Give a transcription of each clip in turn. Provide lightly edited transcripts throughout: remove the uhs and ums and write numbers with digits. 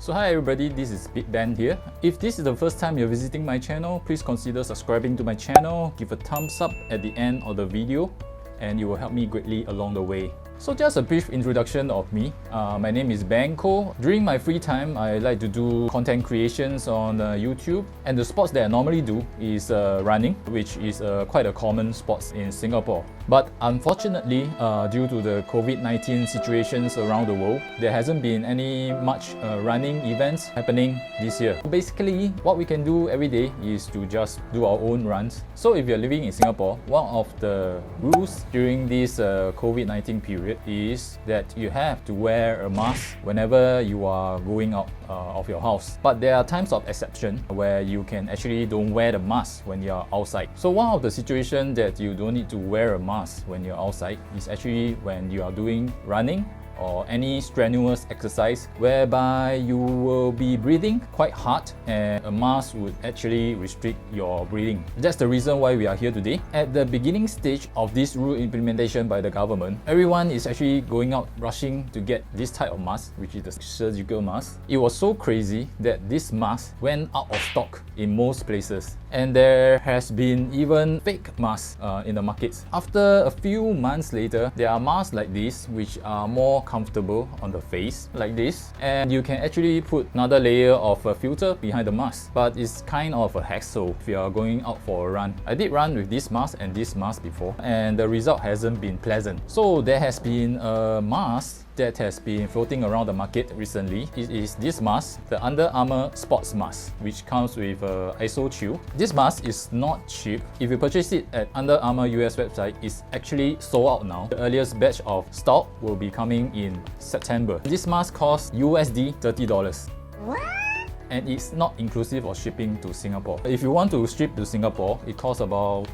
So hi everybody, this is Big Ben here. If this is the first time you're visiting my channel, please consider subscribing to my channel, give a thumbs up at the end of the video, and you will help me greatly along the way. So just a brief introduction of me. My name is Ben Koh. During my free time, I like to do content creations on YouTube. And the sports that I normally do is running, which is quite a common sport in Singapore. But unfortunately, due to the COVID-19 situations around the world, there hasn't been any much running events happening this year. Basically, what we can do every day is to just do our own runs. So if you're living in Singapore, one of the rules during this COVID-19 period is that you have to wear a mask whenever you are going out of your house. But there are times of exception where you can actually don't wear the mask when you're outside. So one of the situations that you don't need to wear a mask when you're outside is actually when you are doing running or any strenuous exercise whereby you will be breathing quite hard and a mask would actually restrict your breathing. That's the reason why we are here today. At the beginning stage of this rule implementation by the government, everyone is actually going out rushing to get this type of mask, which is the surgical mask. It was so crazy that this mask went out of stock in most places, and there has been even fake masks in the markets. After a few months later, there are masks like this which are more comfortable on the face, like this, and you can actually put another layer of a filter behind the mask, but it's kind of a hassle if you are going out for a run. I did run with this mask and this mask before, and the result hasn't been pleasant. So there has been a mask that has been floating around the market recently. It is this mask, the Under Armour SPORTSMASK, which comes with ISO chill. This mask is not cheap. If you purchase it at Under Armour US website, it's actually sold out now. The earliest batch of stock will be coming in September. This mask costs USD $30. What? And it's not inclusive of shipping to Singapore. If you want to ship to Singapore, it costs about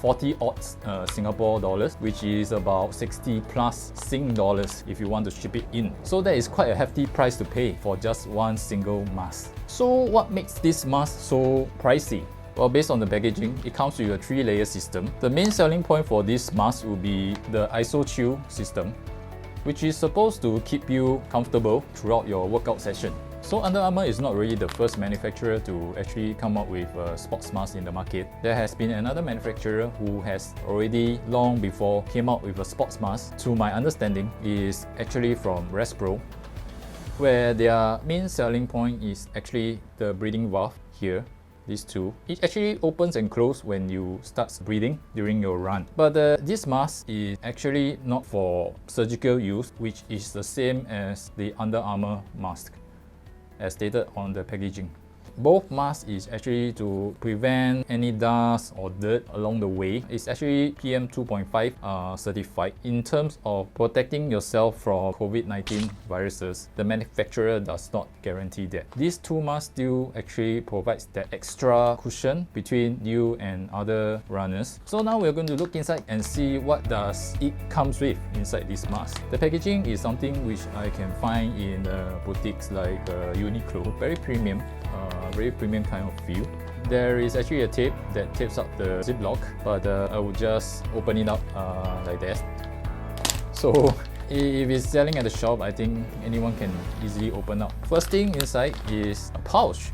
40 odd Singapore dollars, which is about 60 plus Sing dollars if you want to ship it in. So that is quite a hefty price to pay for just one single mask. So what makes this mask so pricey? Well, based on the packaging, it comes with a 3-layer system. The main selling point for this mask will be the ISO chill system, which is supposed to keep you comfortable throughout your workout session. So Under Armour is not really the first manufacturer to actually come up with a sports mask in the market. There has been another manufacturer who has already long before came out with a sports mask. To my understanding, is actually from Respro, where their main selling point is actually the breathing valve here. These two. It actually opens and closes when you start breathing during your run. But this mask is actually not for surgical use, which is the same as the Under Armour mask, as stated on the packaging. Both masks is actually to prevent any dust or dirt along the way. It's actually PM 2.5 certified. In terms of protecting yourself from COVID-19 viruses, the manufacturer does not guarantee that. These two masks still actually provides that extra cushion between you and other runners. So now we're going to look inside and see what does it comes with inside this mask. The packaging is something which I can find in boutiques like Uniqlo. Very premium kind of feel. There is actually a tape that tapes up the ziplock, but I would just open it up like that. So if it's selling at the shop, I think anyone can easily open up. First thing inside is a pouch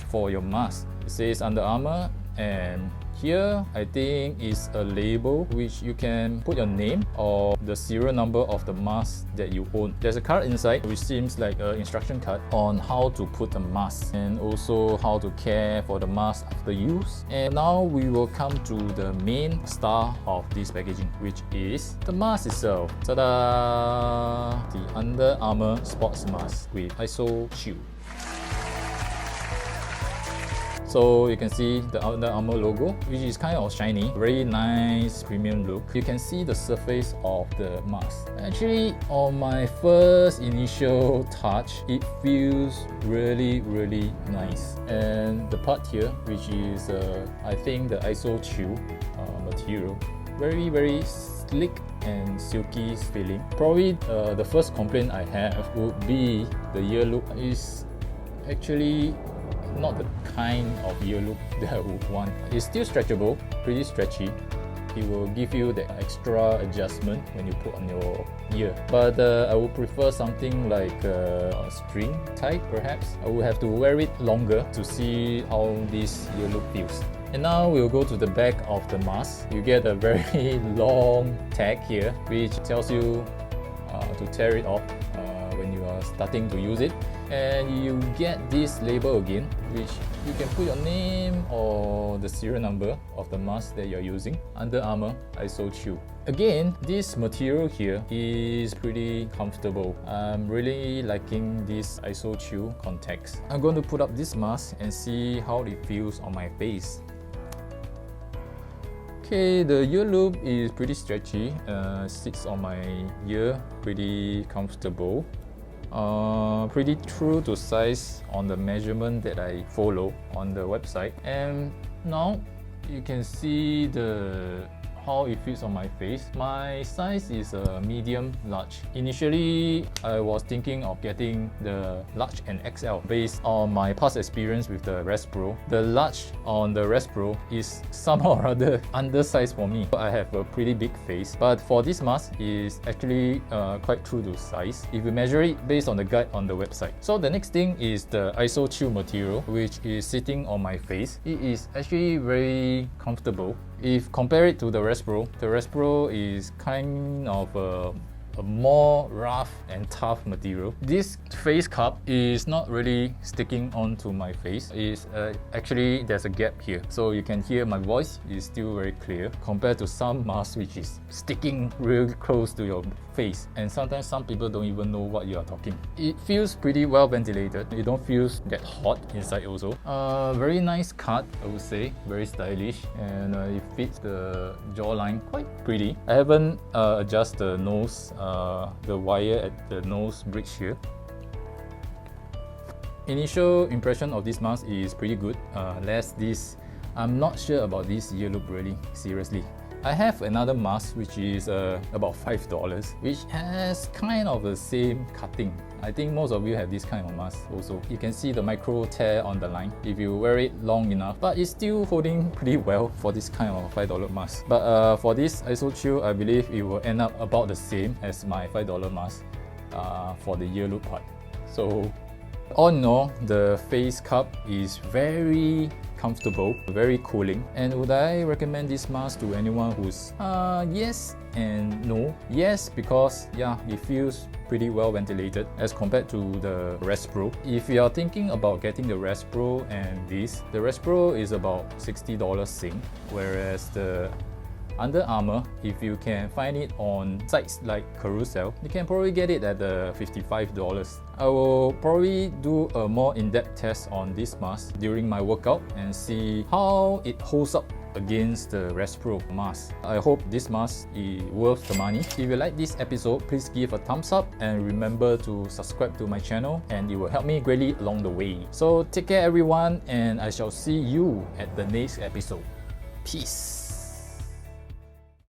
for your mask. It says Under Armour, and here I think is a label which you can put your name or the serial number of the mask that you own. There's a card inside which seems like an instruction card on how to put the mask and also how to care for the mask after use. And now we will come to the main star of this packaging, which is the mask itself. Ta-da! The Under Armour Sports Mask with ISO chill. So you can see the Under Armour logo, which is kind of shiny, very nice premium look. You can see the surface of the mask. Actually, on my first initial touch, it feels really nice. And the part here, which is I think the ISO chill material, very slick and silky feeling. Probably the first complaint I have would be the ear loop. Is actually not the kind of ear loop that I would want. It's still stretchable, pretty stretchy. it will give you the extra adjustment when you put on your ear. But I would prefer something like a string type perhaps. I will have to wear it longer to see how this ear loop feels. And now we'll go to the back of the mask. You get a very long tag here which tells you to tear it off when you are starting to use it. And you get this label again, which you can put your name or the serial number of the mask that you're using. Under Armour ISO Chew. Again, this material here is pretty comfortable. I'm really liking this ISO Chew contacts. I'm going to put up this mask and see how it feels on my face. Okay, the ear loop is pretty stretchy, sits on my ear, pretty comfortable. Pretty true to size on the measurement that I follow on the website. And now you can see how it fits on my face. My size is a medium large. Initially, I was thinking of getting the large and XL based on my past experience with the Respro. The large on the Respro is somehow or other undersized for me. I have a pretty big face, but for this mask is actually quite true to size if you measure it based on the guide on the website. So the next thing is the ISO Chew material, which is sitting on my face. It is actually very comfortable. If compare it to the Respro is kind of a more rough and tough material. This face cup is not really sticking onto my face. It's actually there's a gap here, so you can hear my voice is still very clear compared to some masks which is sticking real close to your face, and sometimes some people don't even know what you are talking. It feels pretty well ventilated. You don't feel that hot inside also. Very nice cut, I would say, very stylish, and it fits the jawline quite pretty. I haven't adjusted the nose, the wire at the nose bridge here. Initial impression of this mask is pretty good. I'm not sure about this ear loop really, seriously. I have another mask which is about $5, which has kind of the same cutting. I think most of you have this kind of mask also. You can see the micro tear on the line if you wear it long enough, but it's still holding pretty well for this kind of $5 mask. But for this ISO Chew, I believe it will end up about the same as my $5 mask for the ear loop part. So all in all, the face cup is very comfortable, very cooling. And would I recommend this mask to anyone who's yes and no? Yes, because yeah, it feels pretty well ventilated as compared to the Respro. If you are thinking about getting the Respro and this, the Respro is about $60 Sing, whereas the Under Armour, if you can find it on sites like Carousel, you can probably get it at $55. I will probably do a more in-depth test on this mask during my workout and see how it holds up against the Respro mask. I hope this mask is worth the money. If you like this episode, please give a thumbs up and remember to subscribe to my channel, and it will help me greatly along the way. So take care everyone, and I shall see you at the next episode. Peace.